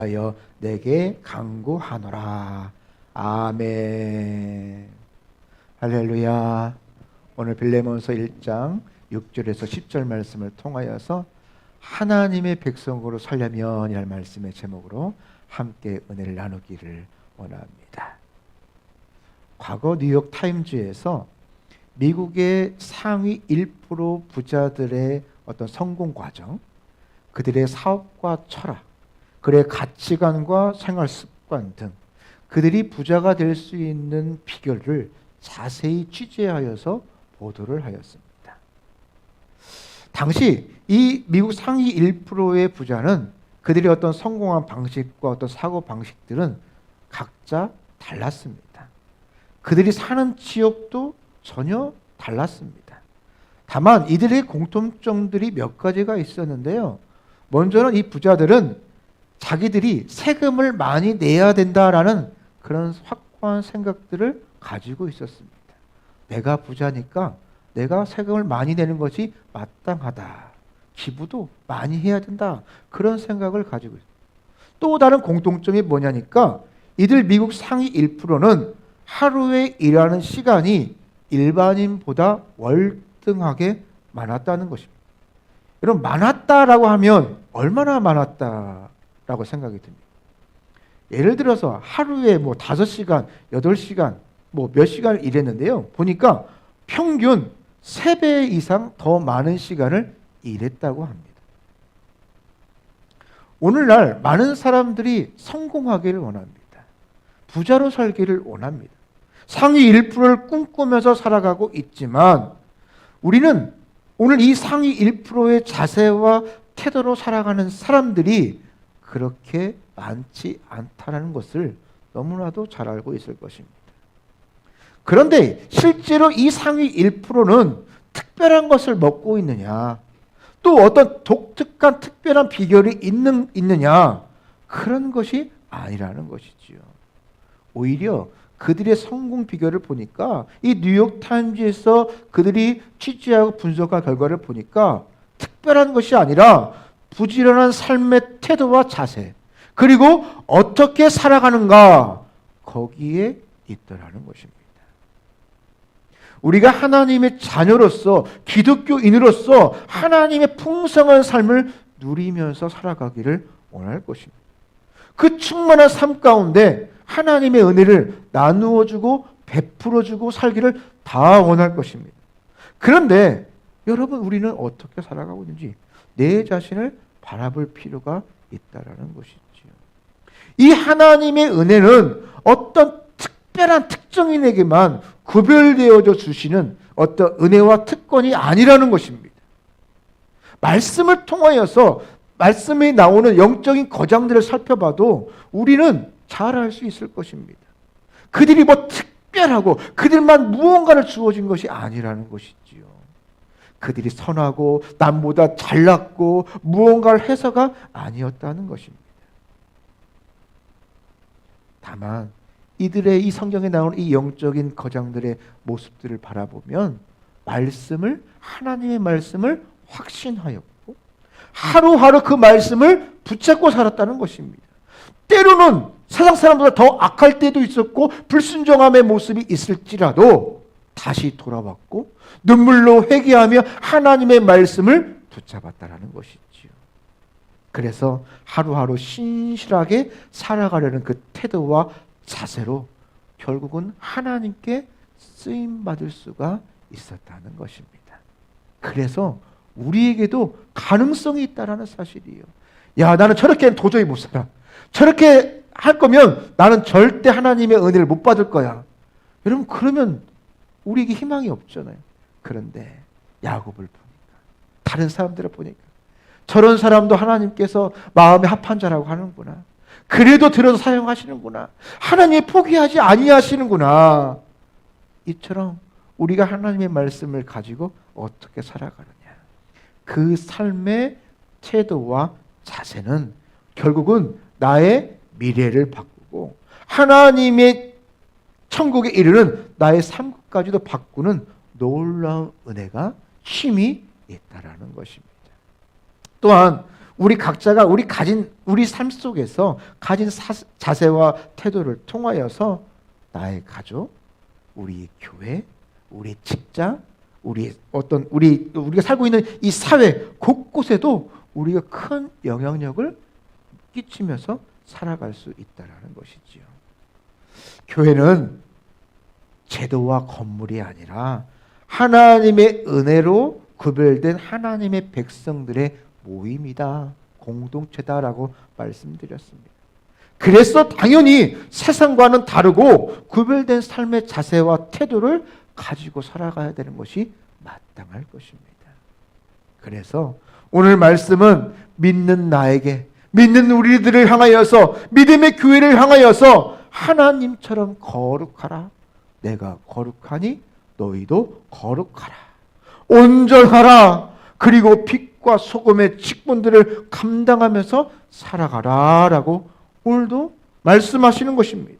하여 내게 간구하노라. 아멘. 할렐루야. 오늘 빌레몬서 1장 6절에서 10절 말씀을 통하여서 하나님의 백성으로 살려면 이라는 말씀의 제목으로 함께 은혜를 나누기를 원합니다. 과거 뉴욕 타임즈에서 미국의 상위 1% 부자들의 어떤 성공 과정, 그들의 사업과 철학, 그들의 가치관과 생활 습관 등 그들이 부자가 될 수 있는 비결을 자세히 취재하여서 보도를 하였습니다. 당시 이 미국 상위 1%의 부자는 그들의 어떤 성공한 방식과 어떤 사고 방식들은 각자 달랐습니다. 그들이 사는 지역도 전혀 달랐습니다. 다만 이들의 공통점들이 몇 가지가 있었는데요. 먼저는 이 부자들은 자기들이 세금을 많이 내야 된다라는 그런 확고한 생각들을 가지고 있었습니다. 내가 부자니까 내가 세금을 많이 내는 것이 마땅하다. 기부도 많이 해야 된다. 그런 생각을 가지고 있습니다. 또 다른 공통점이 뭐냐니까 이들 미국 상위 1%는 하루에 일하는 시간이 일반인보다 월등하게 많았다는 것입니다. 여러분, 많았다라고 하면 얼마나 많았다라고 생각이 듭니다. 예를 들어서 하루에 5시간, 8시간, 몇 시간을 일했는데요. 보니까 평균 3배 이상 더 많은 시간을 일했다고 합니다. 오늘날 많은 사람들이 성공하기를 원합니다. 부자로 살기를 원합니다. 상위 1%를 꿈꾸면서 살아가고 있지만 우리는 오늘 이 상위 1%의 자세와 태도로 살아가는 사람들이 그렇게 많지 않다는 것을 너무나도 잘 알고 있을 것입니다. 그런데 실제로 이 상위 1%는 특별한 것을 먹고 있느냐, 또 어떤 독특한 특별한 비결이 있느냐, 그런 것이 아니라는 것이지요. 오히려 그들의 성공 비결을 보니까 이 뉴욕 타임즈에서 그들이 취재하고 분석한 결과를 보니까 특별한 것이 아니라 부지런한 삶의 태도와 자세, 그리고 어떻게 살아가는가, 거기에 있더라는 것입니다. 우리가 하나님의 자녀로서, 기독교인으로서 하나님의 풍성한 삶을 누리면서 살아가기를 원할 것입니다. 그 충만한 삶 가운데 하나님의 은혜를 나누어주고 베풀어주고 살기를 다 원할 것입니다. 그런데 여러분, 우리는 어떻게 살아가고 있는지 내 자신을 바라볼 필요가 있다는 것이지요. 이 하나님의 은혜는 어떤 특별한 특정인에게만 구별되어져 주시는 어떤 은혜와 특권이 아니라는 것입니다. 말씀을 통하여서 말씀에 나오는 영적인 거장들을 살펴봐도 우리는 잘 알 수 있을 것입니다. 그들이 특별하고 그들만 무언가를 주어진 것이 아니라는 것이지요. 그들이 선하고 남보다 잘났고 무언가를 해서가 아니었다는 것입니다. 다만 이들의 이 성경에 나오는 이 영적인 거장들의 모습들을 바라보면 하나님의 말씀을 확신하였고 하루하루 그 말씀을 붙잡고 살았다는 것입니다. 때로는 세상 사람보다 더 악할 때도 있었고 불순종함의 모습이 있을지라도 다시 돌아왔고 눈물로 회개하며 하나님의 말씀을 붙잡았다는 것이지요. 그래서 하루하루 신실하게 살아가려는 그 태도와 자세로 결국은 하나님께 쓰임받을 수가 있었다는 것입니다. 그래서 우리에게도 가능성이 있다는 사실이에요. 야, 나는 저렇게는 도저히 못 살아. 저렇게 할 거면 나는 절대 하나님의 은혜를 못 받을 거야. 여러분, 그러면 우리에게 희망이 없잖아요. 그런데 야곱을 보니까, 다른 사람들을 보니까 저런 사람도 하나님께서 마음에 합한 자라고 하는구나. 그래도 들어서 사용하시는구나. 하나님이 포기하지 아니하시는구나. 이처럼 우리가 하나님의 말씀을 가지고 어떻게 살아가느냐, 그 삶의 태도와 자세는 결국은 나의 미래를 바꾸고 하나님의 천국에 이르는 나의 삶까지도 바꾸는 놀라운 은혜가 힘이 있다라는 것입니다. 또한 우리 각자가 우리 삶 속에서 가진 자세와 태도를 통하여서 나의 가족, 우리 교회, 우리 직장, 우리가 살고 있는 이 사회 곳곳에도 우리가 큰 영향력을 끼치면서 살아갈 수 있다라는 것이지요. 교회는 제도와 건물이 아니라 하나님의 은혜로 구별된 하나님의 백성들의 모임이다, 공동체다라고 말씀드렸습니다. 그래서 당연히 세상과는 다르고 구별된 삶의 자세와 태도를 가지고 살아가야 되는 것이 마땅할 것입니다. 그래서 오늘 말씀은 믿는 나에게, 믿는 우리들을 향하여서, 믿음의 교회를 향하여서 하나님처럼 거룩하라. 내가 거룩하니 너희도 거룩하라. 온전하라. 그리고 빛과 소금의 직분들을 감당하면서 살아가라 라고 오늘도 말씀하시는 것입니다.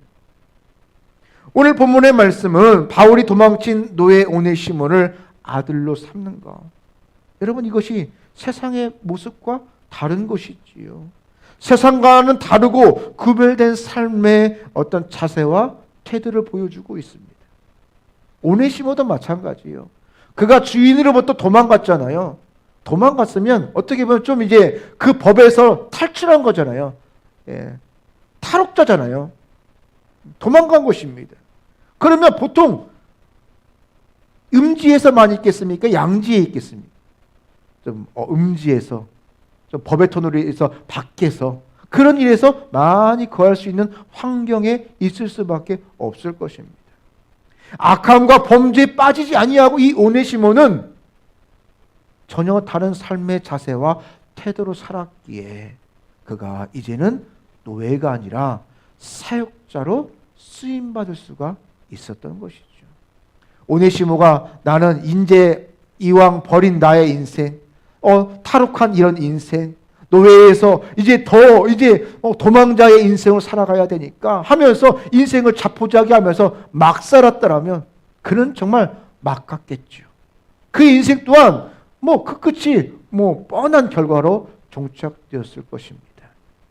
오늘 본문의 말씀은 바울이 도망친 노예 오네시모를 아들로 삼는 것. 여러분, 이것이 세상의 모습과 다른 것이지요. 세상과는 다르고 구별된 삶의 어떤 자세와 태도를 보여주고 있습니다. 오네시모도 마찬가지예요. 그가 주인으로부터 도망갔잖아요. 도망갔으면 어떻게 보면 좀 이제 그 법에서 탈출한 거잖아요. 예. 탈옥자잖아요. 도망간 것입니다. 그러면 보통 음지에서만 있겠습니까? 양지에 있겠습니까? 좀 음지에서, 좀 법의 톤으로 해서 밖에서, 그런 일에서 많이 거할 수 있는 환경에 있을 수밖에 없을 것입니다. 악함과 범죄에 빠지지 아니하고 이 오네시모는 전혀 다른 삶의 자세와 태도로 살았기에 그가 이제는 노예가 아니라 사역자로 쓰임받을 수가 있었던 것이죠. 오네시모가 나는 이제 이왕 버린 나의 인생, 탈옥한 이런 인생, 노예에서 이제 도망자의 인생을 살아가야 되니까 하면서 인생을 자포자기 하면서 막 살았더라면 그는 정말 막 갔겠죠. 그 인생 또한 그 끝이 뻔한 결과로 종착되었을 것입니다.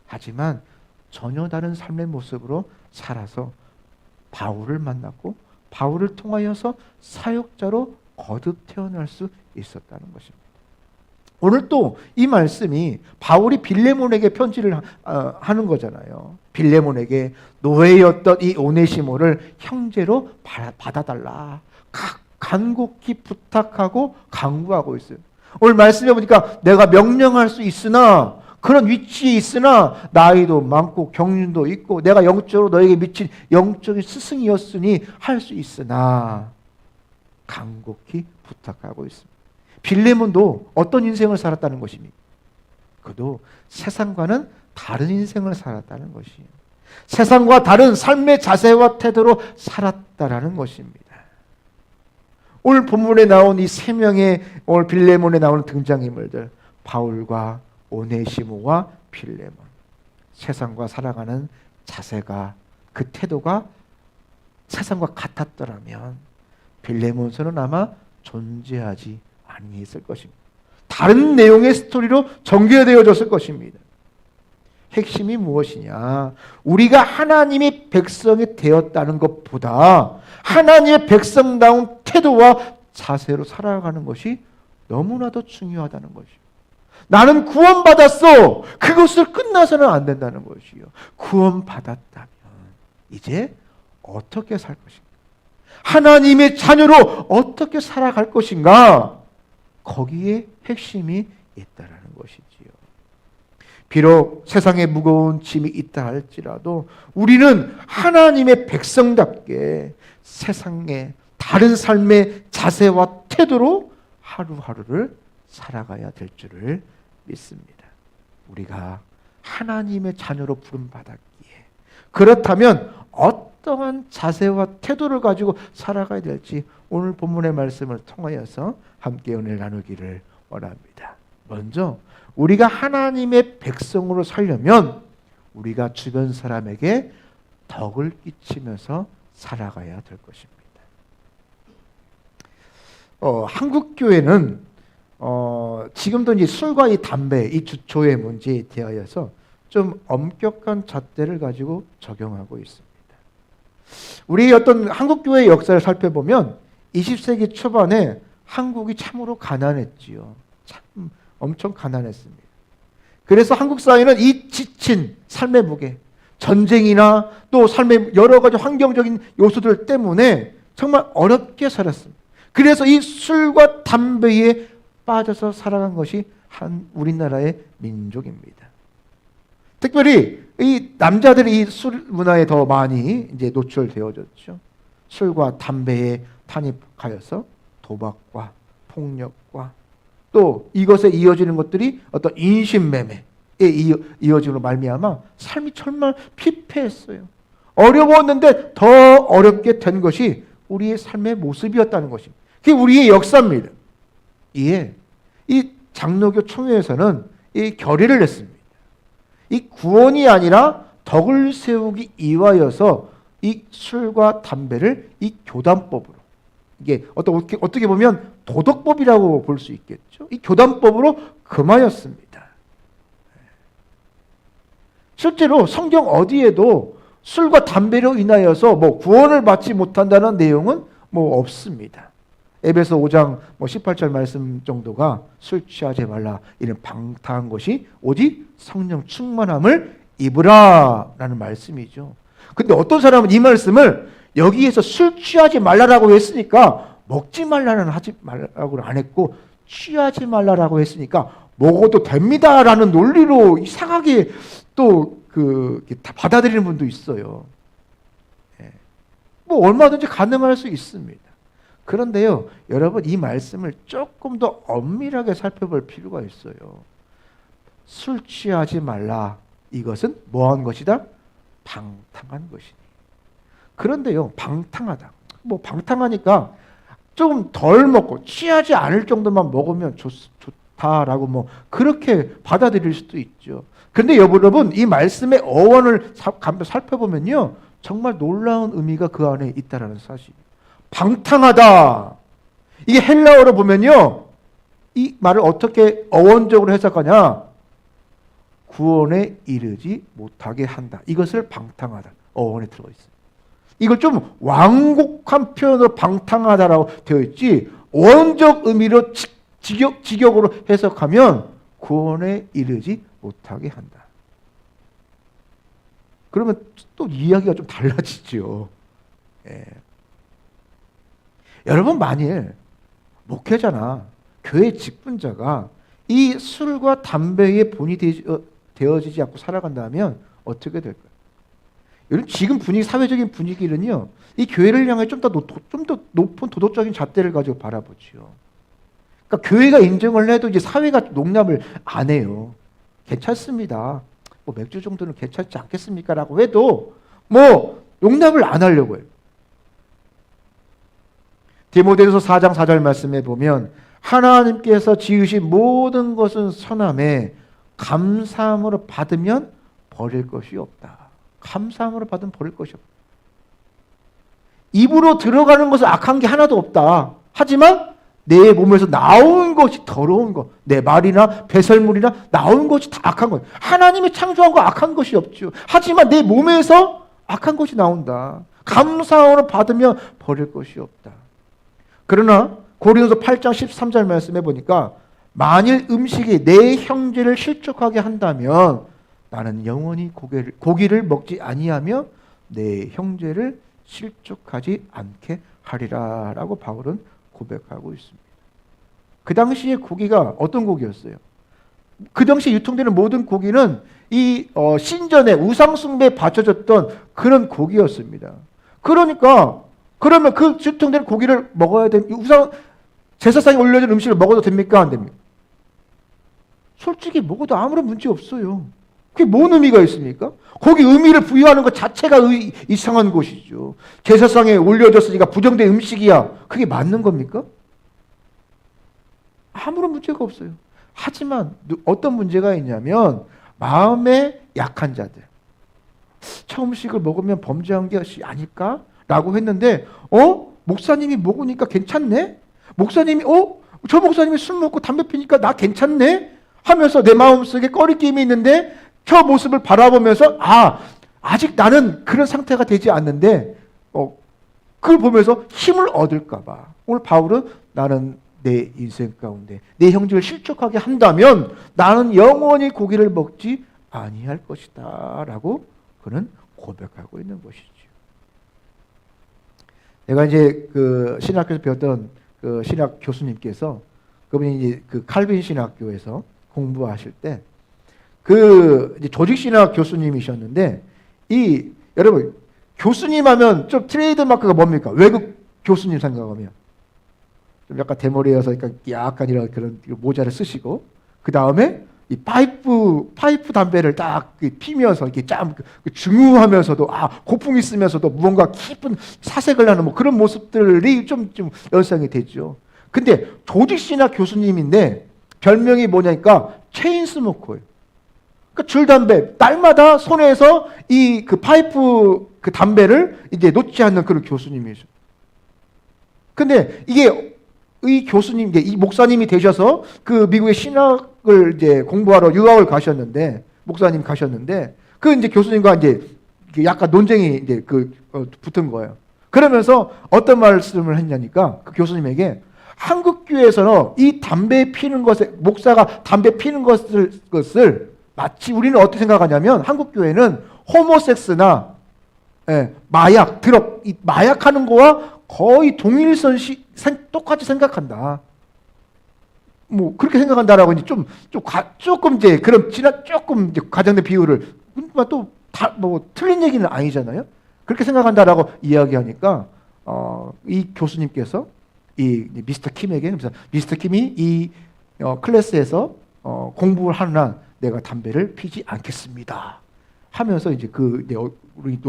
하지만 전혀 다른 삶의 모습으로 살아서 바울을 만났고 바울을 통하여서 사역자로 거듭 태어날 수 있었다는 것입니다. 오늘 또 이 말씀이 바울이 빌레몬에게 편지를 하는 거잖아요. 빌레몬에게 노예였던 이 오네시모를 형제로 받아달라. 간곡히 부탁하고 강구하고 있어요. 오늘 말씀해 보니까 내가 명령할 수 있으나, 그런 위치에 있으나 나이도 많고 경륜도 있고 내가 영적으로 너에게 미친 영적인 스승이었으니 할 수 있으나 간곡히 부탁하고 있습니다. 빌레몬도 어떤 인생을 살았다는 것입니까? 그도 세상과는 다른 인생을 살았다는 것이에요. 세상과 다른 삶의 자세와 태도로 살았다라는 것입니다. 오늘 본문에 나온 이 세 명의, 오늘 빌레몬에 나오는 등장인물들, 바울과 오네시모와 빌레몬, 세상과 살아가는 자세가, 그 태도가 세상과 같았더라면 빌레몬서는 아마 존재하지 아니했을 것입니다. 다른 내용의 스토리로 전개되어졌을 것입니다. 핵심이 무엇이냐? 우리가 하나님의 백성이 되었다는 것보다 하나님의 백성다운 태도와 자세로 살아가는 것이 너무나도 중요하다는 것이요. 나는 구원받았어. 그것을 끝나서는 안 된다는 것이요. 구원받았다면 이제 어떻게 살 것인가? 하나님의 자녀로 어떻게 살아갈 것인가? 거기에 핵심이 있다라는 것이지요. 비록 세상에 무거운 짐이 있다 할지라도 우리는 하나님의 백성답게 세상의 다른 삶의 자세와 태도로 하루하루를 살아가야 될 줄을 믿습니다. 우리가 하나님의 자녀로 부름받았기에, 그렇다면 어떠한 자세와 태도를 가지고 살아가야 될지 오늘 본문의 말씀을 통하여서 함께 은혜를 나누기를 원합니다. 먼저 우리가 하나님의 백성으로 살려면 우리가 주변 사람에게 덕을 끼치면서 살아가야 될 것입니다. 한국 교회는 지금도 이제 술과 이 담배, 이 주초의 문제에 대하여서 좀 엄격한 잣대를 가지고 적용하고 있습니다. 우리 어떤 한국교회의 역사를 살펴보면 20세기 초반에 한국이 참으로 가난했지요. 참 엄청 가난했습니다. 그래서 한국 사회는 이 지친 삶의 무게, 전쟁이나 또 삶의 여러 가지 환경적인 요소들 때문에 정말 어렵게 살았습니다. 그래서 이 술과 담배에 빠져서 살아간 것이 우리나라의 민족입니다. 특별히 이 남자들이 이 술 문화에 더 많이 이제 노출되어졌죠. 술과 담배에 탄입하여서 도박과 폭력과 또 이것에 이어지는 것들이 어떤 인신매매에 이어짐으로 말미암아 삶이 정말 피폐했어요. 어려웠는데 더 어렵게 된 것이 우리의 삶의 모습이었다는 것입니다. 그게 우리의 역사입니다. 이 장로교 총회에서는 이 결의를 냈습니다. 이 구원이 아니라 덕을 세우기 이하여서 이 술과 담배를 이 교단법으로, 이게 어떻게 보면 도덕법이라고 볼 수 있겠죠. 이 교단법으로 금하였습니다. 실제로 성경 어디에도 술과 담배로 인하여서 구원을 받지 못한다는 내용은 없습니다. 에베소 5장 18절 말씀 정도가 술 취하지 말라, 이는 방탕한 것이 오직 성령 충만함을 입으라 라는 말씀이죠. 근데 어떤 사람은 이 말씀을 여기에서 술 취하지 말라라고 했으니까 먹지 말라는 하지 말라고는 안 했고, 취하지 말라라고 했으니까 먹어도 됩니다라는 논리로 이상하게 또 받아들이는 분도 있어요. 얼마든지 가능할 수 있습니다. 그런데요, 여러분, 이 말씀을 조금 더 엄밀하게 살펴볼 필요가 있어요. 술 취하지 말라, 이것은 뭐한 것이다? 방탕한 것이니. 그런데요, 방탕하다. 방탕하니까 좀 덜 먹고 취하지 않을 정도만 먹으면 좋다라고 그렇게 받아들일 수도 있죠. 그런데 여러분, 이 말씀의 어원을 살펴보면요, 정말 놀라운 의미가 그 안에 있다라는 사실. 방탕하다. 이게 헬라어로 보면요, 이 말을 어떻게 어원적으로 해석하냐? 구원에 이르지 못하게 한다. 이것을 방탕하다. 어원에 들어가 있어요. 이걸 좀 완곡한 표현으로 방탕하다라고 되어 있지, 원적 의미로 직역으로 해석하면 구원에 이르지 못하게 한다. 그러면 또 이야기가 좀 달라지죠. 예. 여러분, 만일 목회자나 교회 직분자가 이 술과 담배에 본이 되어지지 않고 살아간다면 어떻게 될까요? 여러분, 지금 사회적인 분위기는요, 이 교회를 향해 좀 더 높은 도덕적인 잣대를 가지고 바라보지요. 그러니까 교회가 인정을 해도 이제 사회가 용납을 안 해요. 괜찮습니다. 맥주 정도는 괜찮지 않겠습니까? 라고 해도 용납을 안 하려고 해요. 디모데후서 4장 4절 말씀에 보면 하나님께서 지으신 모든 것은 선함에 감사함으로 받으면 버릴 것이 없다. 감사함으로 받으면 버릴 것이 없다. 입으로 들어가는 것은 악한 게 하나도 없다. 하지만 내 몸에서 나온 것이 더러운 것, 내 말이나 배설물이나 나온 것이 다 악한 것. 하나님이 창조한 거 악한 것이 없죠. 하지만 내 몸에서 악한 것이 나온다. 감사함으로 받으면 버릴 것이 없다. 그러나 고린도서 8장 13절 말씀해 보니까 만일 음식이 내 형제를 실족하게 한다면 나는 영원히 고기를 먹지 아니하며 내 형제를 실족하지 않게 하리라 라고 바울은 고백하고 있습니다. 그 당시에 고기가 어떤 고기였어요? 그 당시에 유통되는 모든 고기는 이 신전에 우상숭배에 바쳐졌던 그런 고기였습니다. 그러면 그 유통되는 고기를 먹어야 됩니까? 제사상에 올려진 음식을 먹어도 됩니까? 안 됩니까? 솔직히 먹어도 아무런 문제 없어요. 그게 뭔 의미가 있습니까? 거기 의미를 부여하는 것 자체가 이상한 것이죠. 제사상에 올려졌으니까 부정된 음식이야. 그게 맞는 겁니까? 아무런 문제가 없어요. 하지만 어떤 문제가 있냐면 마음에 약한 자들. 처음식을 먹으면 범죄한 것이 아닐까? 라고 했는데 목사님이 먹으니까 괜찮네? 목사님이 저 목사님이 술 먹고 담배 피니까 나 괜찮네? 하면서 내 마음속에 꺼리낌이 있는데 저 모습을 바라보면서 아직 나는 그런 상태가 되지 않는데 그걸 보면서 힘을 얻을까 봐. 오늘 바울은 나는 내 인생 가운데 내 형제를 실족하게 한다면 나는 영원히 고기를 먹지 아니할 것이다 라고 그는 고백하고 있는 것이죠. 내가 이제 그 신학교에서 배웠던 그 신학 교수님께서 그분이 이제 그 칼빈 신학교에서 공부하실 때 그 조직 신학 교수님이셨는데 여러분 교수님 하면 좀 트레이드 마크가 뭡니까? 외국 교수님 생각하면 좀 약간 대머리여서 약간 이런 그런 모자를 쓰시고 그 다음에 이 파이프 담배를 딱 피면서 이렇게 참 중후하면서도 고풍이 있으면서도 무언가 깊은 사색을 하는 뭐 그런 모습들이 좀 연상이 되죠. 근데 조직신학 교수님인데 별명이 뭐냐니까 체인 스모커예요. 그러니까 줄담배 날마다 손에서 그 파이프 그 담배를 이제 놓지 않는 그런 교수님이죠. 근데 이 교수님, 이 목사님이 되셔서 그 미국의 신학을 이제 공부하러 유학을 가셨는데, 목사님 가셨는데, 그 이제 교수님과 이제 약간 논쟁이 이제 붙은 거예요. 그러면서 어떤 말씀을 했냐니까, 그 교수님에게 한국 교회에서는 이 담배 피는 것에, 목사가 담배 피는 것을 마치 우리는 어떻게 생각하냐면, 한국 교회는 호모섹스나 마약, 드럭, 이 마약하는 거와 거의 동일선시 똑같이 생각한다. 뭐 그렇게 생각한다라고 이제 조금 이제 그런 조금 이제 과장된 비유를 또 뭐 틀린 얘기는 아니잖아요. 그렇게 생각한다라고 이야기하니까 이 교수님께서 이 미스터 킴에게 그래서 미스터 킴이 이 클래스에서 공부를 하는 한 내가 담배를 피지 않겠습니다. 하면서 이제 우리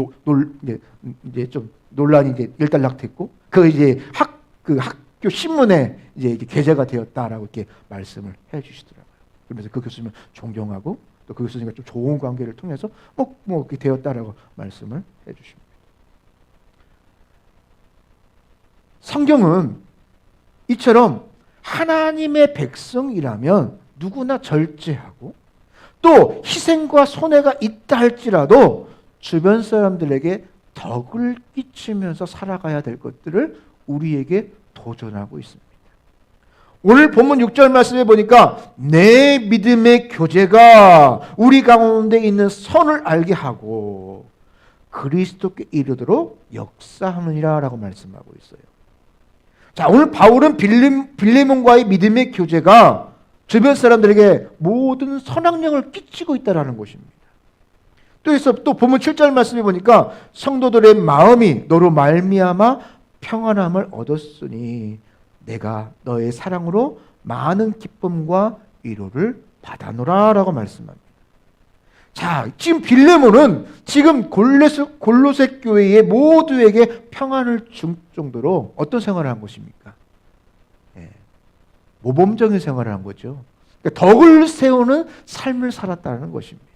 이제 좀 논란이 이제 일단락됐고 이제 학교 신문에 이제 게재가 되었다라고 이렇게 말씀을 해주시더라고요. 그러면서 그 교수님을 존경하고 또 그 교수님과 좀 좋은 관계를 통해서 뭐 그렇게 되었다라고 말씀을 해주십니다. 성경은 이처럼 하나님의 백성이라면 누구나 절제하고 또 희생과 손해가 있다 할지라도 주변 사람들에게 덕을 끼치면서 살아가야 될 것들을 우리에게 도전하고 있습니다. 오늘 본문 6절 말씀에 보니까 내 믿음의 교제가 우리 가운데 있는 선을 알게 하고 그리스도께 이르도록 역사하느니라 라고 말씀하고 있어요. 자, 오늘 바울은 빌레몬과의 믿음의 교제가 주변 사람들에게 모든 선악령을 끼치고 있다는 것입니다. 또 본문 7절 말씀에 보니까 성도들의 마음이 너로 말미암아 평안함을 얻었으니 내가 너의 사랑으로 많은 기쁨과 위로를 받아노라 라고 말씀합니다. 자, 지금 빌레몬은 지금 골로새 교회의 모두에게 평안을 줄 정도로 어떤 생활을 한 것입니까? 모범적인 생활을 한 거죠. 그러니까 덕을 세우는 삶을 살았다는 것입니다.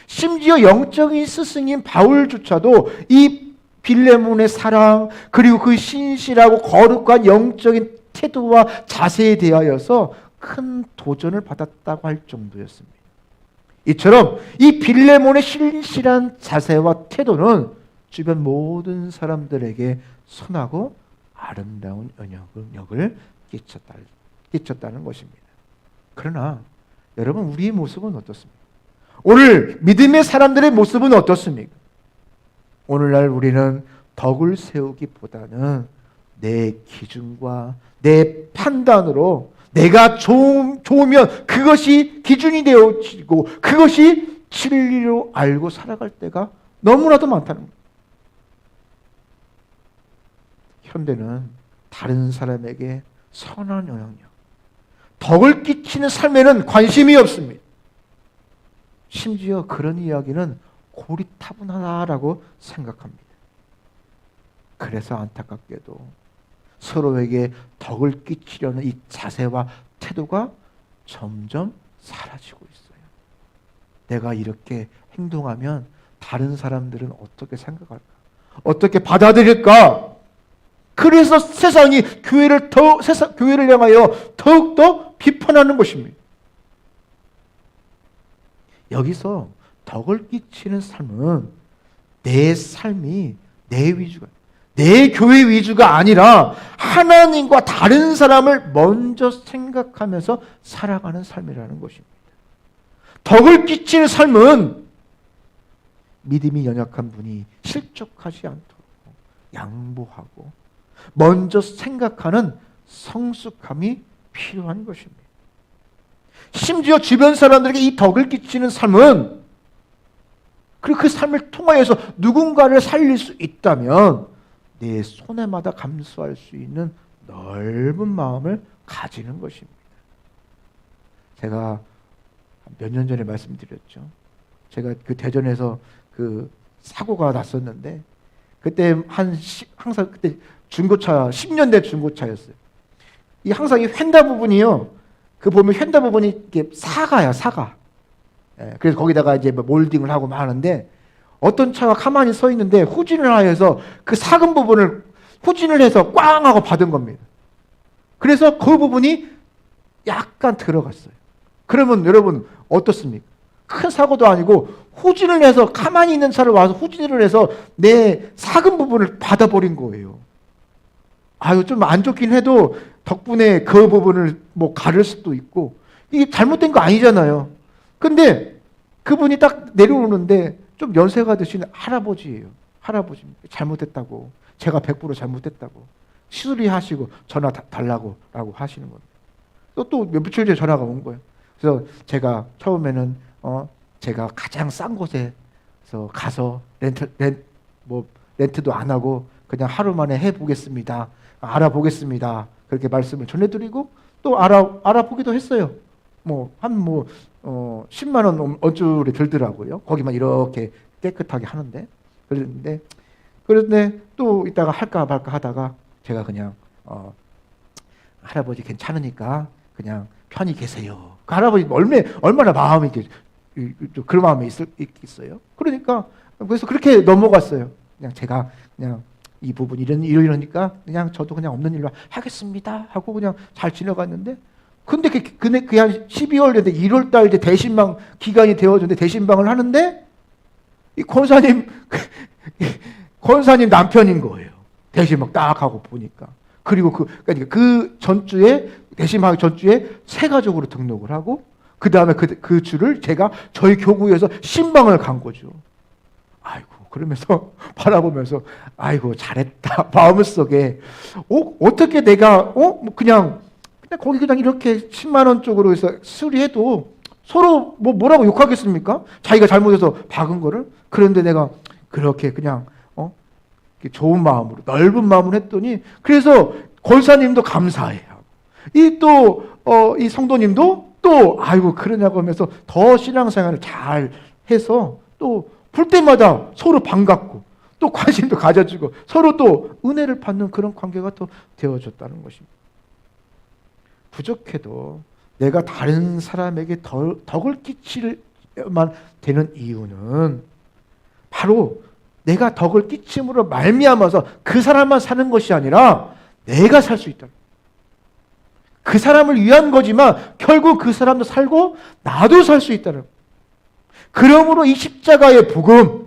심지어 영적인 스승인 바울조차도 이 빌레몬의 사랑 그리고 그 신실하고 거룩한 영적인 태도와 자세에 대하여서 큰 도전을 받았다고 할 정도였습니다. 이처럼 이 빌레몬의 신실한 자세와 태도는 주변 모든 사람들에게 선하고 아름다운 영향을 끼쳤다는 것입니다. 그러나 여러분 우리의 모습은 어떻습니까? 오늘 믿음의 사람들의 모습은 어떻습니까? 오늘날 우리는 덕을 세우기보다는 내 기준과 내 판단으로 내가 좋으면 그것이 기준이 되어지고 그것이 진리로 알고 살아갈 때가 너무나도 많다는 거예요. 현대는 다른 사람에게 선한 영향력, 덕을 끼치는 삶에는 관심이 없습니다. 심지어 그런 이야기는 고리타분하다라고 생각합니다. 그래서 안타깝게도 서로에게 덕을 끼치려는 이 자세와 태도가 점점 사라지고 있어요. 내가 이렇게 행동하면 다른 사람들은 어떻게 생각할까? 어떻게 받아들일까? 그래서 세상이 교회를 향하여 더욱더 비판하는 것입니다. 여기서 덕을 끼치는 삶은 내 삶이 내 위주가, 내 교회 위주가 아니라 하나님과 다른 사람을 먼저 생각하면서 살아가는 삶이라는 것입니다. 덕을 끼치는 삶은 믿음이 연약한 분이 실족하지 않도록 양보하고 먼저 생각하는 성숙함이 필요한 것입니다. 심지어 주변 사람들에게 이 덕을 끼치는 삶은, 그리고 그 삶을 통하여서 누군가를 살릴 수 있다면 내 손해마다 감수할 수 있는 넓은 마음을 가지는 것입니다. 제가 몇 년 전에 말씀드렸죠. 제가 그 대전에서 그 사고가 났었는데, 그때 항상 그때 중고차, 10년대 중고차였어요. 이 항상 이 휀다 부분이요, 그 보면 휀다 부분이 이게 사가야, 사가. 예, 그래서 거기다가 이제 몰딩을 하고 막 하는데, 어떤 차가 가만히 서 있는데 후진을 하여서 그 사근 부분을 후진을 해서 꽝 하고 받은 겁니다. 그래서 그 부분이 약간 들어갔어요. 그러면 여러분 어떻습니까? 큰 사고도 아니고 후진을 해서, 가만히 있는 차를 와서 후진을 해서 내 사근 부분을 받아버린 거예요. 아유, 좀 안 좋긴 해도 덕분에 그 부분을 뭐 가를 수도 있고, 이게 잘못된 거 아니잖아요. 근데 그분이 딱 내려오는데 좀 연세가 드신 할아버지예요. 할아버지입니다. 잘못했다고. 제가 100% 잘못했다고. 수리하시고 전화 달라고 라고 하시는 겁니다. 또 며칠 전에 전화가 온 거예요. 그래서 제가 처음에는 제가 가장 싼 곳에서 가서 렌트도 안 하고 그냥 하루 만에 해보겠습니다. 알아보겠습니다. 그렇게 말씀을 전해드리고 또 알아보기도 했어요. 10만 원 언줄이 들더라고요. 거기만 이렇게 깨끗하게 하는데. 그런데 또 이따가 할까 말까 하다가 제가 그냥 할아버지 괜찮으니까 그냥 편히 계세요. 그 할아버지 얼마나 마음이 그런 마음이 있겠어요. 그러니까 그래서 그렇게 넘어갔어요. 그냥 제가 그냥 이 부분 이러니까 그냥 저도 그냥 없는 일로 하겠습니다 하고 그냥 잘 지나갔는데, 근데 그게 한 12월 때 1월 달 이제 대신방 기간이 되어졌는데 대신방을 하는데 이 권사님 남편인 거예요. 대신방 딱 하고 보니까. 그리고 그 전주에, 대신방 전주에 새 가족으로 등록을 하고, 그 다음에 그 주를 제가 저희 교구에서 신방을 간 거죠. 아이고, 그러면서 바라보면서 아이고 잘했다 마음속에. 어떻게 내가 그냥 거기 그냥 이렇게 10만 원 쪽으로 해서 수리해도 서로 뭐라고 욕하겠습니까? 자기가 잘못해서 박은 거를. 그런데 내가 그렇게 그냥 좋은 마음으로, 넓은 마음으로 했더니, 그래서 권사님도 감사해요. 이 성도님도 또 아이고 그러냐고 하면서 더 신앙생활을 잘 해서 또 볼 때마다 서로 반갑고 또 관심도 가져주고 서로 또 은혜를 받는 그런 관계가 또 되어졌다는 것입니다. 부족해도 내가 다른 사람에게 덕을 끼치만 되는 이유는 바로 내가 덕을 끼침으로 말미암아서 그 사람만 사는 것이 아니라 내가 살 수 있다. 그 사람을 위한 거지만 결국 그 사람도 살고 나도 살 수 있다는. 그러므로 이 십자가의 복음,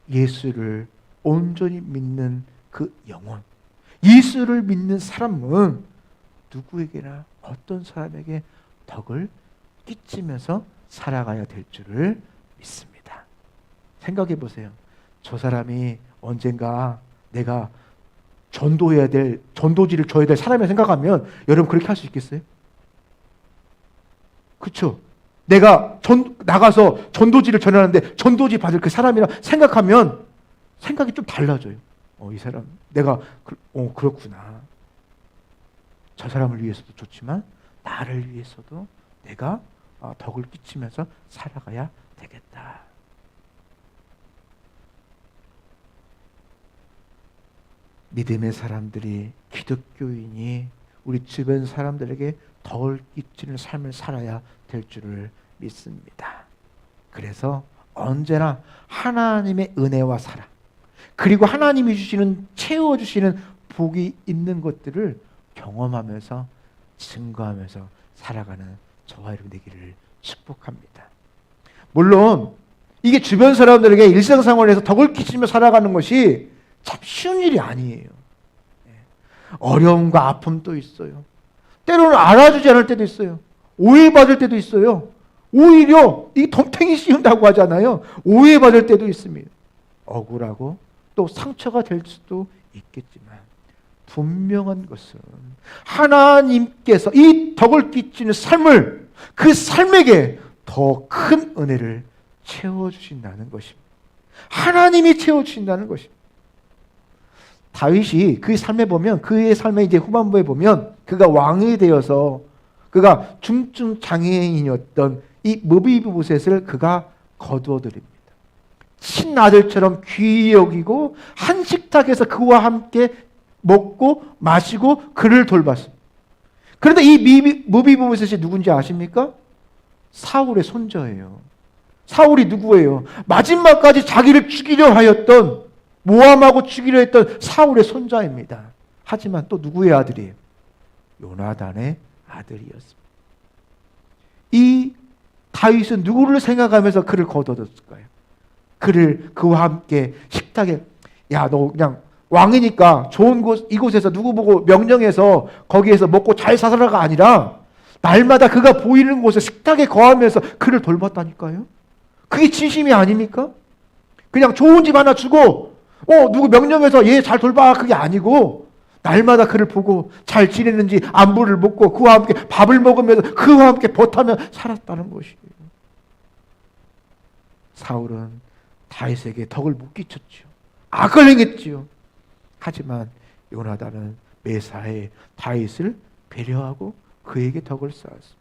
예수를 온전히 믿는 그 영혼, 예수를 믿는 사람은 누구에게나 어떤 사람에게 덕을 끼치면서 살아가야 될 줄을 믿습니다. 생각해 보세요. 저 사람이 언젠가 내가 전도지를 줘야 될 사람이라 생각하면 여러분 그렇게 할 수 있겠어요? 그렇죠? 내가 나가서 전도지를 전하는데 전도지 받을 그 사람이라 생각하면 생각이 좀 달라져요. 이 사람 내가 그렇구나. 저 사람을 위해서도 좋지만 나를 위해서도 내가 덕을 끼치면서 살아가야 되겠다. 믿음의 사람들이, 기독교인이 우리 주변 사람들에게 덕을 끼치는 삶을 살아야 될 줄을 믿습니다. 그래서 언제나 하나님의 은혜와 사랑, 그리고 하나님이 주시는 채워주시는 복이 있는 것들을 경험하면서 증거하면서 살아가는 저와 여러분 되기를 축복합니다. 물론 이게 주변 사람들에게 일상생활에서 덕을 끼치며 살아가는 것이 참 쉬운 일이 아니에요. 어려움과 아픔도 있어요. 때로는 알아주지 않을 때도 있어요. 오해받을 때도 있어요. 오히려 이 덤탱이 씌운다고 하잖아요. 오해받을 때도 있습니다. 억울하고 또 상처가 될 수도 있겠지만 분명한 것은 하나님께서 이 덕을 끼치는 삶을 그 삶에게 더 큰 은혜를 채워주신다는 것입니다. 하나님이 채워주신다는 것입니다. 다윗이 그 삶에 보면 그의 삶의 이제 후반부에 보면 그가 왕이 되어서 그가 중증 장애인이었던 이 무비보셋을 그가 거두어드립니다. 친아들처럼 귀히 여기고 한 식탁에서 그와 함께 먹고 마시고 그를 돌봤습니다. 그런데 이 무비보셋이 누군지 아십니까? 사울의 손자예요. 사울이 누구예요? 마지막까지 자기를 죽이려 하였던 모함하고 죽이려 했던 사울의 손자입니다. 하지만 또 누구의 아들이에요? 요나단의 아들이었습니다. 이 다윗은 누구를 생각하면서 그를 거둬뒀을까요? 그와 함께 식탁에 야 너 그냥 왕이니까 좋은 곳 이곳에서 누구 보고 명령해서 거기에서 먹고 잘 살아라가 아니라 날마다 그가 보이는 곳에 식탁에 거하면서 그를 돌봤다니까요. 그게 진심이 아닙니까? 그냥 좋은 집 하나 주고 누구 명령해서 얘 잘 돌봐 그게 아니고 날마다 그를 보고 잘 지내는지 안부를 묻고 그와 함께 밥을 먹으면서 그와 함께 보타며 살았다는 것이에요. 사울은 다윗에게 덕을 못 끼쳤죠. 악을 행했지요. 하지만 요나단은 매사에 다윗을 배려하고 그에게 덕을 쌓았습니다.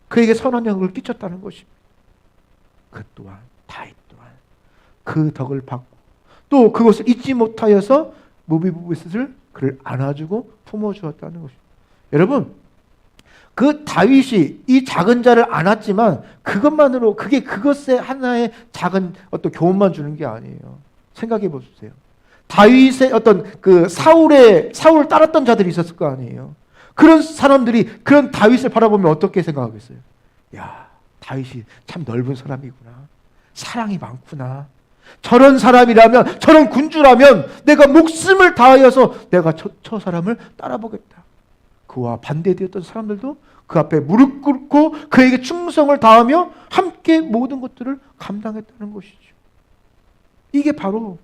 그에게 선한 영을 끼쳤다는 것입니다. 그 또한 다윗 또한 그 덕을 받고 또 그것을 잊지 못하여서 무비보셋을 그를 안아주고 품어주었다는 것입니다. 여러분 그 다윗이 이 작은 자를 안았지만 그것만으로 그게 그것의 하나의 작은 어떤 교훈만 주는 게 아니에요. 생각해 보세요. 다윗의 어떤 그 사울 따랐던 자들이 있었을 거 아니에요. 그런 사람들이 그런 다윗을 바라보면 어떻게 생각하겠어요? 야, 다윗이 참 넓은 사람이구나. 사랑이 많구나. 저런 사람이라면, 저런 군주라면 내가 목숨을 다하여서 내가 저 사람을 따라보겠다. 그와 반대되었던 사람들도 그 앞에 무릎 꿇고 그에게 충성을 다하며 함께 모든 것들을 감당했다는 것이죠. 이게 바로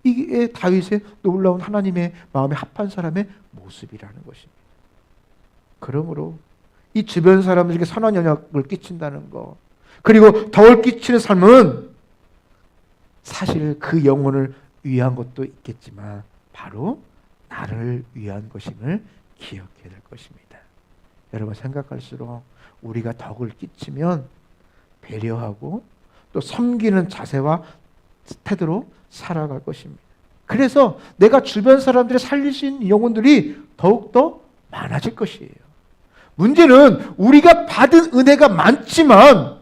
이게 다윗의 놀라운 하나님의 마음에 합한 사람의 모습이라는 것입니다. 그러므로 이 주변 사람들에게 선한 영향을 끼친다는 것, 그리고 덕을 끼치는 삶은 사실 그 영혼을 위한 것도 있겠지만 바로 나를 위한 것임을 기억해야 될 것입니다. 여러분 생각할수록 우리가 덕을 끼치면 배려하고 또 섬기는 자세와 태도로 살아갈 것입니다. 그래서 내가 주변 사람들의 살릴 수 있는 영혼들이 더욱더 많아질 것이에요. 문제는 우리가 받은 은혜가 많지만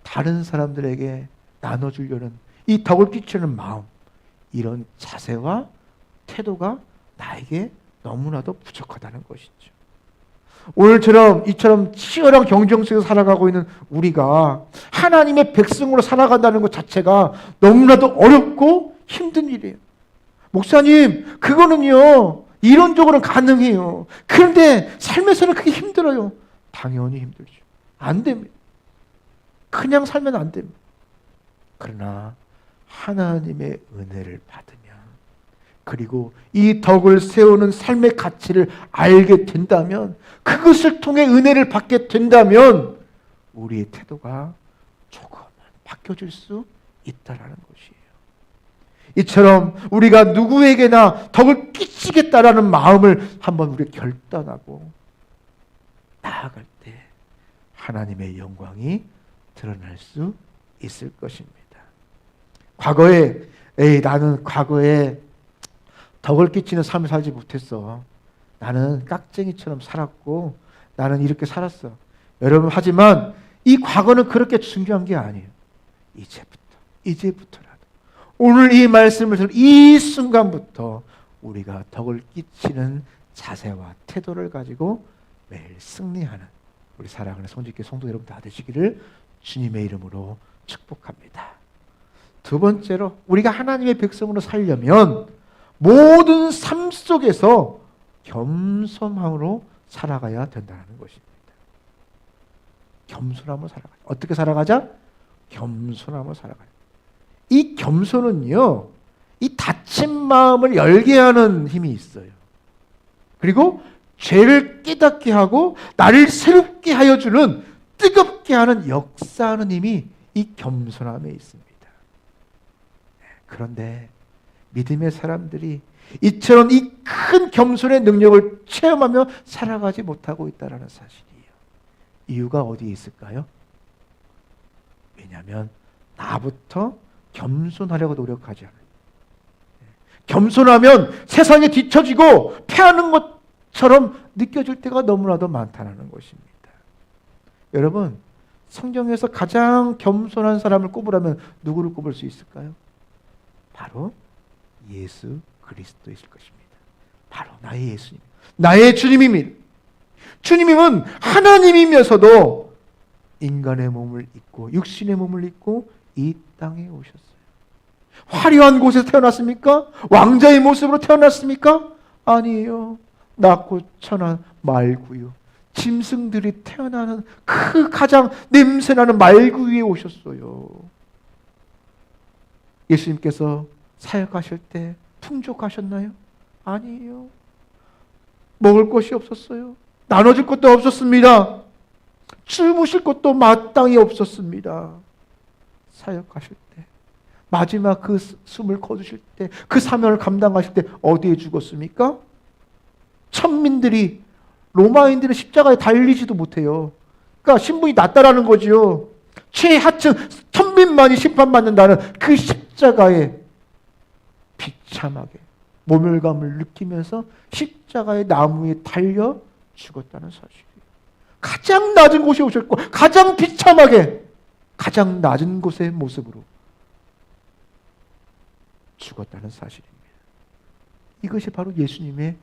다른 사람들에게 나눠주려는 이 덕을 끼치는 마음, 이런 자세와 태도가 나에게 너무나도 부족하다는 것이죠. 오늘처럼 이처럼 치열한 경쟁 속에서 살아가고 있는 우리가 하나님의 백성으로 살아간다는 것 자체가 너무나도 어렵고 힘든 일이에요. 목사님, 그거는요 이론적으로는 가능해요. 그런데 삶에서는 그게 힘들어요. 당연히 힘들죠. 안 됩니다. 그냥 살면 안 됩니다. 그러나 하나님의 은혜를 받으면, 그리고 이 덕을 세우는 삶의 가치를 알게 된다면, 그것을 통해 은혜를 받게 된다면 우리의 태도가 조금은 바뀌어질 수 있다라는 것이에요. 이처럼 우리가 누구에게나 덕을 끼치겠다라는 마음을 한번 우리가 결단하고 나아갈 때 하나님의 영광이 드러날 수 있을 것입니다. 과거에 나는 과거에 덕을 끼치는 삶을 살지 못했어. 나는 깍쟁이처럼 살았고 나는 이렇게 살았어. 여러분, 하지만 이 과거는 그렇게 중요한 게 아니에요. 이제부터 이제부터라도 오늘 이 말씀을 들은 이 순간부터 우리가 덕을 끼치는 자세와 태도를 가지고 매일 승리하는 우리 사랑하는 성직계 성도 여러분 다 되시기를 주님의 이름으로 축복합니다. 두 번째로 우리가 하나님의 백성으로 살려면 모든 삶 속에서 겸손함으로 살아가야 된다는 것입니다. 겸손함으로 살아가자. 어떻게 살아가자? 겸손함으로 살아가자. 이 겸손은요, 이 닫힌 마음을 열게 하는 힘이 있어요. 그리고 죄를 깨닫게 하고 나를 새롭게 하여 주는, 뜨겁게 하는, 역사하는 힘이 이 겸손함에 있습니다. 그런데 믿음의 사람들이 이처럼 이 큰 겸손의 능력을 체험하며 살아가지 못하고 있다는 사실이에요. 이유가 어디에 있을까요? 왜냐하면 나부터 겸손하려고 노력하지 않아요. 겸손하면 세상에 뒤처지고 패하는 것처럼 느껴질 때가 너무나도 많다는 것입니다. 여러분, 성경에서 가장 겸손한 사람을 꼽으라면 누구를 꼽을 수 있을까요? 바로 예수 그리스도이실 것입니다. 바로 나의 예수님, 나의 주님입니다. 주님은 하나님이면서도 인간의 몸을 입고 육신의 몸을 입고 이 땅에 오셨어요. 화려한 곳에서 태어났습니까? 왕자의 모습으로 태어났습니까? 아니에요. 낮고 천한 말구유, 짐승들이 태어나는 그 가장 냄새나는 말구유에 오셨어요. 예수님께서 사역하실 때 풍족하셨나요? 아니에요. 먹을 것이 없었어요. 나눠줄 것도 없었습니다. 주무실 것도 마땅히 없었습니다. 사역하실 때, 마지막 그 숨을 거두실 때, 그 사명을 감당하실 때 어디에 죽었습니까? 천민들이, 로마인들은 십자가에 달리지도 못해요. 그러니까 신분이 낮다라는 거지요. 최하층 천민만이 심판받는다는 그 십자가에 비참하게 모멸감을 느끼면서 십자가의 나무에 달려 죽었다는 사실이에요. 가장 낮은 곳에 오셨고 가장 비참하게 가장 낮은 곳의 모습으로 죽었다는 사실입니다. 이것이 바로 예수님의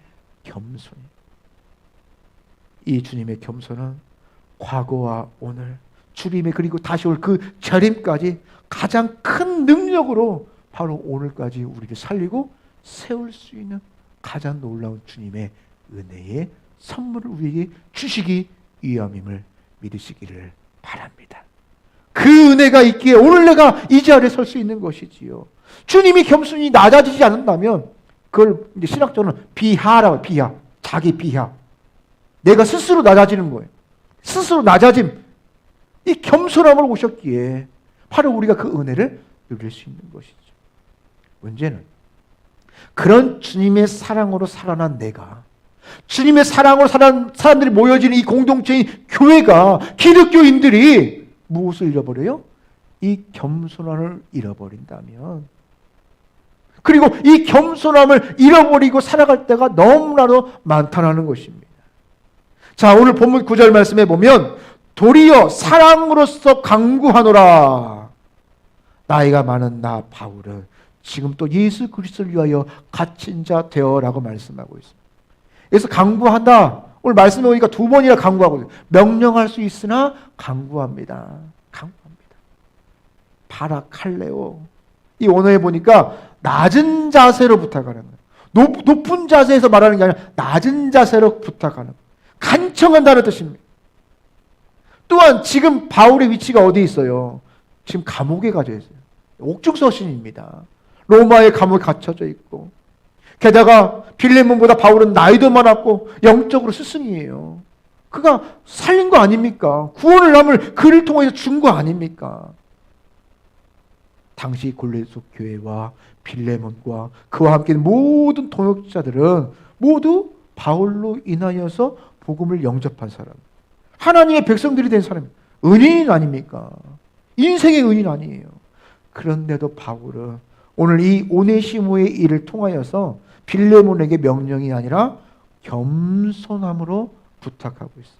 겸손이에요. 이 주님의 겸손은 과거와 오늘, 주님의 그리고 다시 올 그 재림까지 가장 큰 능력으로 바로 오늘까지 우리를 살리고 세울 수 있는 가장 놀라운 주님의 은혜의 선물을 우리에게 주시기 위함임을 믿으시기를 바랍니다. 그 은혜가 있기에 오늘 내가 이 자리에 설 수 있는 것이지요. 주님이 겸손히 낮아지지 않는다면 그걸 이제 신학적으로는 비하라고, 비하, 자기 비하. 내가 스스로 낮아지는 거예요. 스스로 낮아짐. 이 겸손함으로 오셨기에 바로 우리가 그 은혜를 누릴 수 있는 것이죠. 문제는 그런 주님의 사랑으로 살아난 내가, 주님의 사랑으로 살아난 사람들이 모여지는 이 공동체인 교회가, 기독교인들이 무엇을 잃어버려요? 이 겸손함을 잃어버린다면, 그리고 이 겸손함을 잃어버리고 살아갈 때가 너무나도 많다는 것입니다. 자, 오늘 본문 9절 말씀에 보면 도리어 사랑으로서 강구하노라. 나이가 많은 나 바울은 지금 또 예수 그리스도를 위하여 갇힌 자 되어라고 말씀하고 있습니다. 그래서 강구한다. 오늘 말씀해 보니까 두 번이나 강구하거든요. 명령할 수 있으나 강구합니다. 강구합니다. 바라칼레오. 이 원어에 보니까 낮은 자세로 부탁하는 거예요. 높은 자세에서 말하는 게 아니라 낮은 자세로 부탁하는 거예요. 간청한다는 뜻입니다. 또한 지금 바울의 위치가 어디 있어요? 지금 감옥에 갇혀 있어요. 옥중서신입니다. 로마의 감옥에 갇혀져 있고, 게다가 빌레몬보다 바울은 나이도 많았고 영적으로 스승이에요. 그가 살린 거 아닙니까? 구원을 남을 그를 통해서 준 거 아닙니까? 당시 골로새 교회와 빌레몬과 그와 함께 모든 동역자들은 모두 바울로 인하여서 복음을 영접한 사람, 하나님의 백성들이 된 사람, 은인 아닙니까? 인생의 은인 아니에요. 그런데도 바울은 오늘 이 오네시모의 일을 통하여서 빌레몬에게 명령이 아니라 겸손함으로 부탁하고 있어요.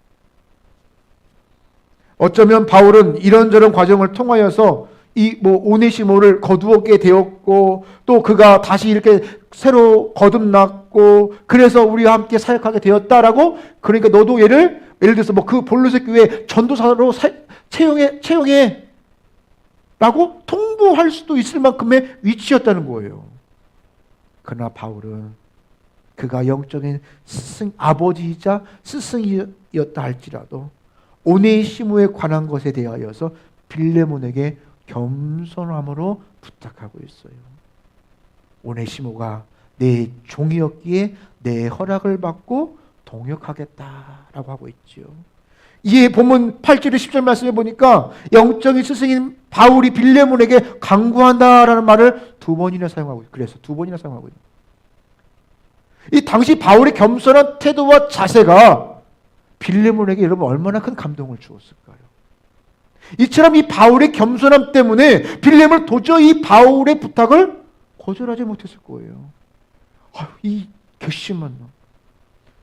어쩌면 바울은 이런저런 과정을 통하여서 이 오네시모를 거두었게 되었고, 또 그가 다시 이렇게 새로 거듭났고, 그래서 우리와 함께 사역하게 되었다라고. 그러니까 너도 예를 들어서 그 볼로새 교회 전도사로 채용해 라고 통보할 수도 있을 만큼의 위치였다는 거예요. 그러나 바울은 그가 영적인 아버지이자 스승이었다 할지라도 오네시모에 관한 것에 대하여서 빌레몬에게 겸손함으로 부탁하고 있어요. 오네시모가 내 종이었기에 내 허락을 받고 동역하겠다라고 하고 있지요. 이 본문 8절에 10절 말씀해 보니까 영적인 스승인 바울이 빌레몬에게 강구한다라는 말을 2번이나 사용하고 있어요. 그래서 2번이나 사용하고 있어요. 이 당시 바울의 겸손한 태도와 자세가 빌레몬에게 여러분 얼마나 큰 감동을 주었을까요? 이처럼 이 바울의 겸손함 때문에 빌레몬은 도저히 바울의 부탁을 거절하지 못했을 거예요. 이 괘씸한 놈.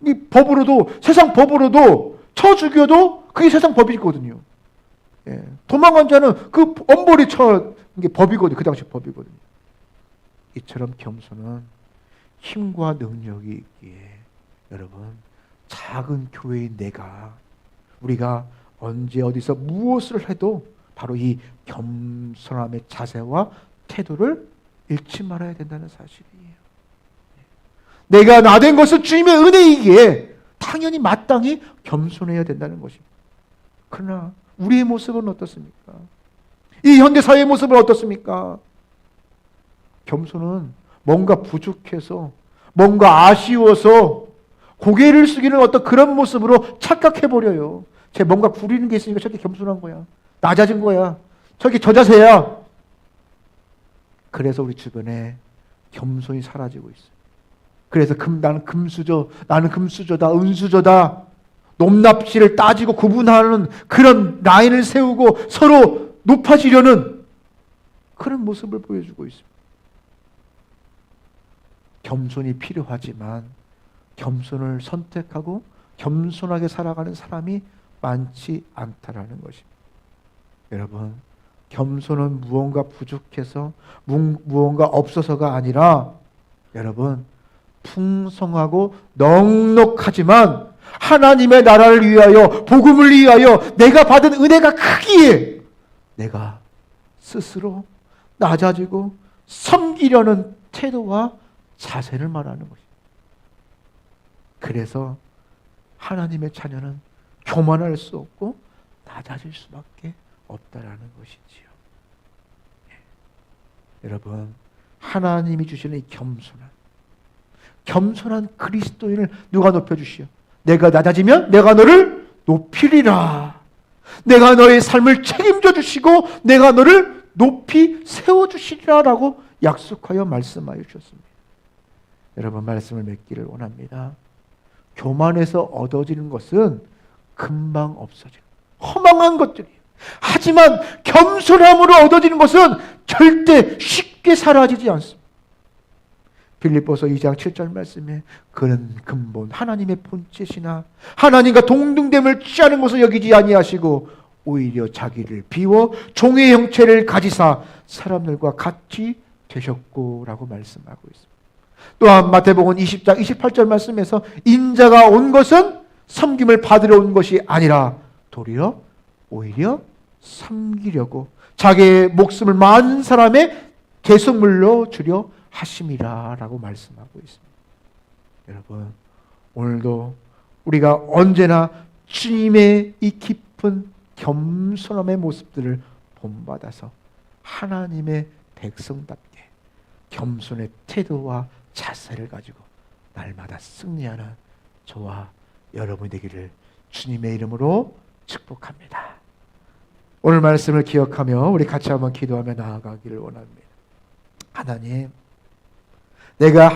이 법으로도, 세상 법으로도 쳐 죽여도 그게 세상 법이거든요. 예. 도망간 자는 그 엄벌이 쳐, 이게 법이거든요. 그 당시 법이거든요. 이처럼 겸손은 힘과 능력이 있기에 여러분, 작은 교회인 우리가 언제 어디서 무엇을 해도 바로 이 겸손함의 자세와 태도를 잃지 말아야 된다는 사실이에요. 내가 나된 것은 주님의 은혜이기에 당연히 마땅히 겸손해야 된다는 것입니다. 그러나 우리의 모습은 어떻습니까? 이 현대사회의 모습은 어떻습니까? 겸손은 뭔가 부족해서, 뭔가 아쉬워서 고개를 숙이는 어떤 그런 모습으로 착각해버려요. 쟤 뭔가 구리는 게 있으니까 저렇게 겸손한 거야. 낮아진 거야. 저게 저 자세야. 그래서 우리 주변에 겸손이 사라지고 있어요. 그래서 나는 금수저다, 은수저다. 높낮이를 따지고 구분하는 그런 라인을 세우고 서로 높아지려는 그런 모습을 보여주고 있습니다. 겸손이 필요하지만 겸손을 선택하고 겸손하게 살아가는 사람이 많지 않다라는 것입니다. 여러분, 겸손은 무언가 부족해서 무언가 없어서가 아니라 여러분, 풍성하고 넉넉하지만 하나님의 나라를 위하여, 복음을 위하여 내가 받은 은혜가 크기에 내가 스스로 낮아지고 섬기려는 태도와 자세를 말하는 것입니다. 그래서 하나님의 자녀는 교만할 수 없고 낮아질 수밖에 없다라는 것이지요. 여러분, 하나님이 주시는 이 겸손한 그리스도인을 누가 높여주시오? 내가 낮아지면 내가 너를 높이리라. 내가 너의 삶을 책임져 주시고 내가 너를 높이 세워주시리라 라고 약속하여 말씀하여 주셨습니다. 여러분, 말씀을 맺기를 원합니다. 교만에서 얻어지는 것은 금방 없어져요. 허망한 것들이에요. 하지만 겸손함으로 얻어지는 것은 절대 쉽게 사라지지 않습니다. 빌립보서 2장 7절 말씀에 그는 근본 하나님의 본체시나 하나님과 동등됨을 취하는 것을 여기지 아니하시고 오히려 자기를 비워 종의 형체를 가지사 사람들과 같이 되셨고 라고 말씀하고 있습니다. 또한 마태복음 20장 28절 말씀에서 인자가 온 것은 섬김을 받으러 온 것이 아니라 도리어 오히려 섬기려고 자기의 목숨을 많은 사람의 대속물로 주려 하심이라 라고 말씀하고 있습니다. 여러분, 오늘도 우리가 언제나 주님의 이 깊은 겸손함의 모습들을 본받아서 하나님의 백성답게 겸손의 태도와 자세를 가지고 날마다 승리하는 저와 여러분이 되기를 주님의 이름으로 축복합니다. 오늘 말씀을 기억하며 우리 같이 한번 기도하며 나아가기를 원합니다. 하나님, 내가